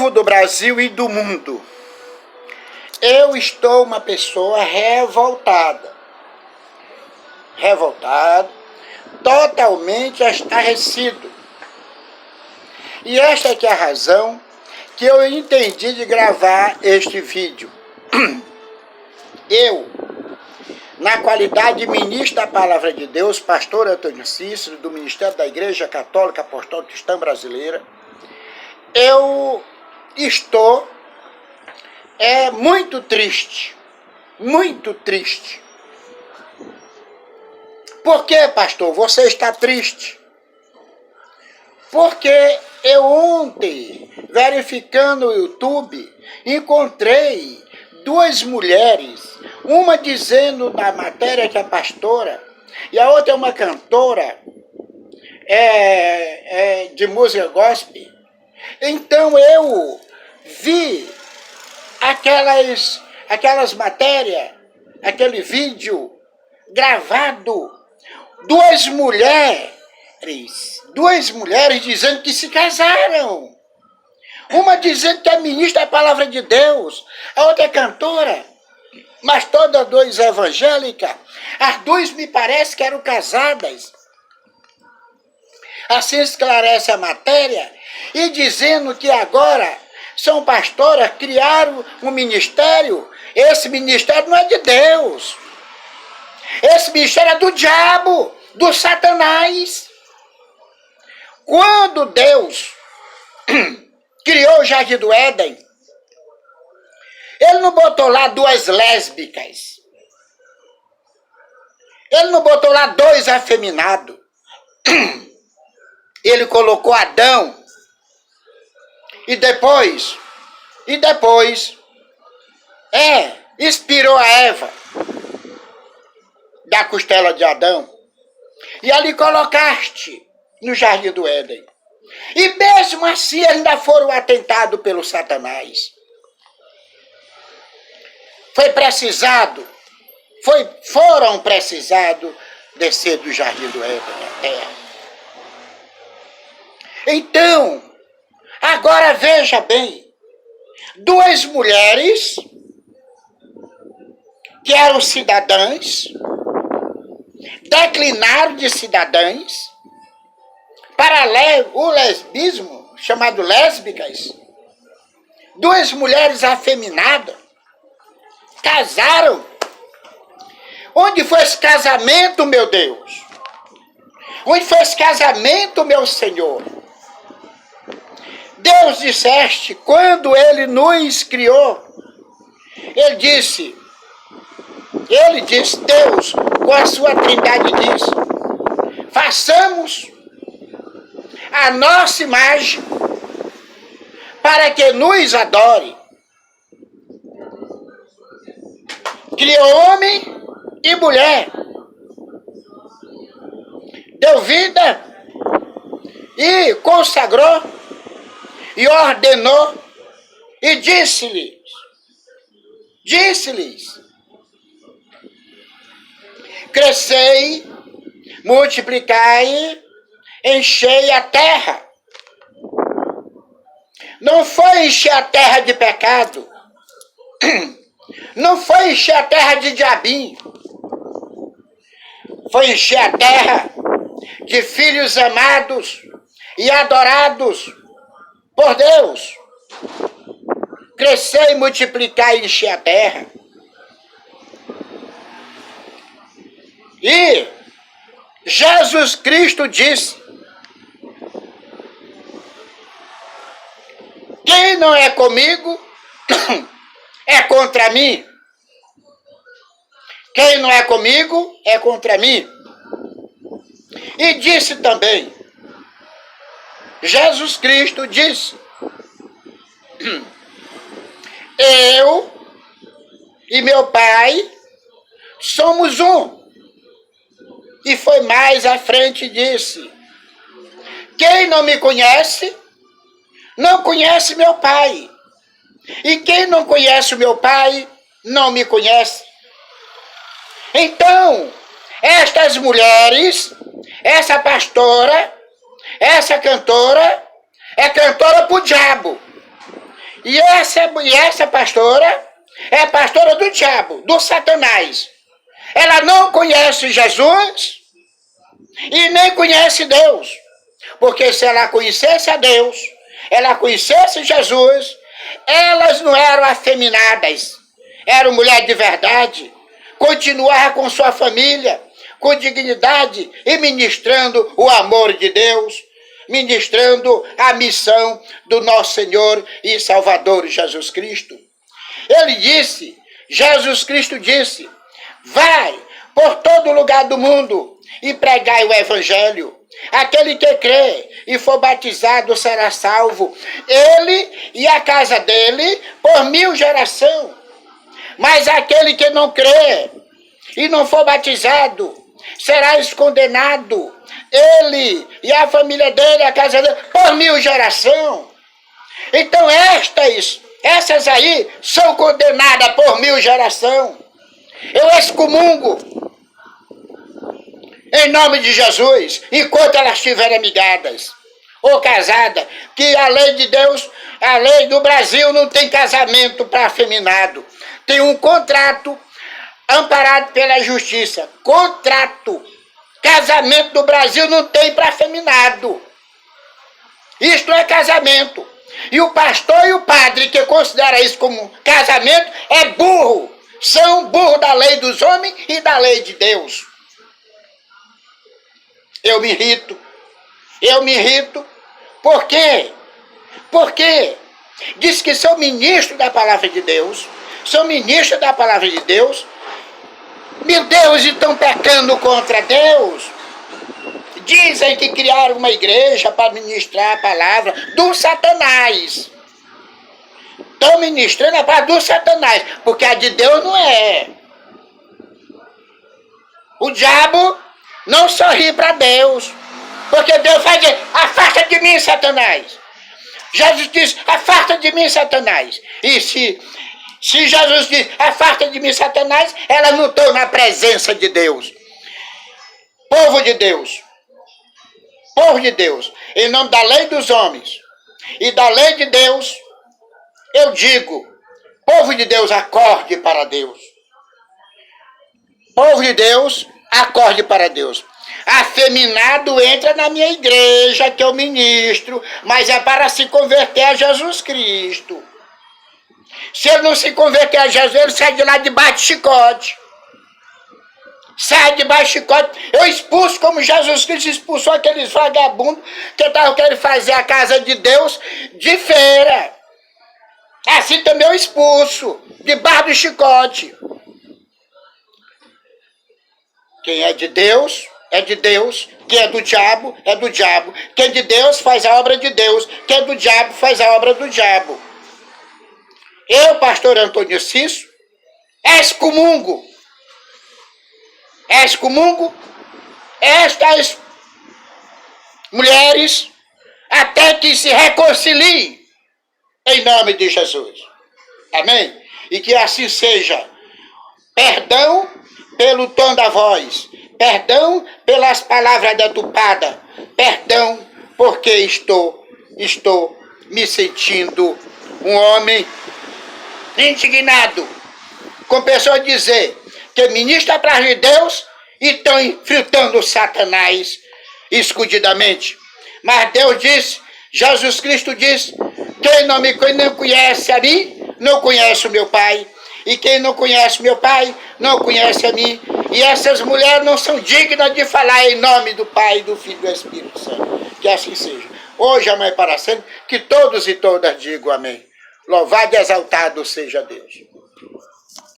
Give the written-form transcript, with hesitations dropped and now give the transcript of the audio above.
Povo do Brasil e do mundo, eu estou uma pessoa revoltada, totalmente estarrecido. E esta aqui é a razão que eu entendi de gravar este vídeo. Eu, na qualidade de ministro da Palavra de Deus, pastor Antônio Cícero, do Ministério da Igreja Católica Apostólica Cristã Brasileira, eu estou muito triste, muito triste. Por que, pastor, você está triste? Porque eu ontem, verificando o YouTube, encontrei duas mulheres, uma dizendo na matéria que é pastora, e a outra é uma cantora de música gospel. Então eu vi aquelas matérias, aquele vídeo gravado, duas mulheres dizendo que se casaram. Uma dizendo que é ministra da Palavra de Deus, a outra é cantora, mas todas duas evangélicas. As duas me parece que eram casadas. Assim esclarece a matéria, e dizendo que agora são pastoras, criaram um ministério. Esse ministério não é de Deus. Esse ministério é do diabo, do Satanás. Quando Deus criou o Jardim do Éden, Ele não botou lá duas lésbicas. Ele não botou lá dois afeminados. Ele colocou Adão. E depois, inspirou a Eva da costela de Adão. E ali colocaste no Jardim do Éden. E mesmo assim ainda foram atentados pelo Satanás. Foram precisados descer do Jardim do Éden à terra. Então, agora veja bem, duas mulheres que eram cidadãs, declinaram de cidadãs para o lesbismo, chamado lésbicas. Duas mulheres afeminadas casaram. Onde foi esse casamento, meu Deus? Onde foi esse casamento, meu Senhor? Deus disseste, quando Ele nos criou, Ele disse, Deus, com a sua trindade disse, façamos a nossa imagem para que nos adore. Criou homem e mulher. Deu vida e consagrou e ordenou e disse-lhes, crescei, multiplicai, enchei a terra. Não foi encher a terra de pecado, não foi encher a terra de diabinho, foi encher a terra de filhos amados e adorados por Deus. Crescer e multiplicar e encher a terra. E Jesus Cristo disse, quem não é comigo é contra mim. Quem não é comigo é contra mim. E disse também, Jesus Cristo disse, eu e meu Pai somos um. E foi mais à frente e disse, quem não me conhece, não conhece meu Pai. E quem não conhece o meu Pai, não me conhece. Então, estas mulheres, essa pastora, essa cantora, é cantora pro diabo. E essa pastora é pastora do diabo, do Satanás. Ela não conhece Jesus e nem conhece Deus. Porque se ela conhecesse a Deus, ela conhecesse Jesus, elas não eram afeminadas, eram mulheres de verdade, continuavam com sua família, com dignidade e ministrando o amor de Deus, ministrando a missão do nosso Senhor e Salvador Jesus Cristo. Ele disse, Jesus Cristo disse, vai por todo lugar do mundo e pregai o Evangelho. Aquele que crê e for batizado será salvo, ele e a casa dele por 1000 gerações. Mas aquele que não crê e não for batizado será condenado, ele e a família dele, a casa dele, por 1000 gerações. Então essas aí são condenadas por 1000 gerações. Eu excomungo em nome de Jesus, enquanto elas estiverem amigadas ou casadas, que a lei de Deus, a lei do Brasil não tem casamento para afeminado. Tem um contrato amparado pela justiça. Contrato. Casamento do Brasil não tem para afeminado. Isto é casamento. E o pastor e o padre que considera isso como casamento é burro. São burros da lei dos homens e da lei de Deus. Eu me irrito. Por quê? Porque diz que sou ministro da palavra de Deus, meu Deus, e estão pecando contra Deus. Dizem que criaram uma igreja para ministrar a palavra do Satanás. Estão ministrando a palavra do Satanás, porque a de Deus não é. O diabo não sorri para Deus, porque Deus vai dizer, afasta de mim, Satanás. Jesus diz, afasta de mim, Satanás. E se Jesus diz, afasta de mim, Satanás, elas não estão na presença de Deus. Povo de Deus, em nome da lei dos homens e da lei de Deus, eu digo, povo de Deus, acorde para Deus. Povo de Deus, acorde para Deus. Afeminado entra na minha igreja, que eu ministro, mas é para se converter a Jesus Cristo. Se ele não se converter a Jesus, ele sai de lá debaixo de chicote. Sai debaixo de chicote. Eu expulso como Jesus Cristo expulsou aqueles vagabundos que estavam querendo fazer a casa de Deus de feira. Assim também eu expulso, debaixo do chicote. Quem é de Deus, é de Deus. Quem é do diabo, é do diabo. Quem é de Deus faz a obra de Deus. Quem é do diabo faz a obra do diabo. Eu, pastor Antônio Cício, excomungo estas mulheres até que se reconciliem em nome de Jesus. Amém? E que assim seja. Perdão pelo tom da voz, perdão pelas palavras deturpadas, perdão porque estou me sentindo um homem indignado, com pessoas dizer que ministra para de Deus e estão enfrentando Satanás escondidamente. Mas Deus disse, Jesus Cristo disse, quem não conhece a mim, não conhece o meu Pai. E quem não conhece meu Pai, não conhece a mim. E essas mulheres não são dignas de falar em nome do Pai, do Filho e do Espírito Santo. Que assim seja. Hoje, amanhã e para sempre, que todos e todas digam amém. Louvado e exaltado seja Deus.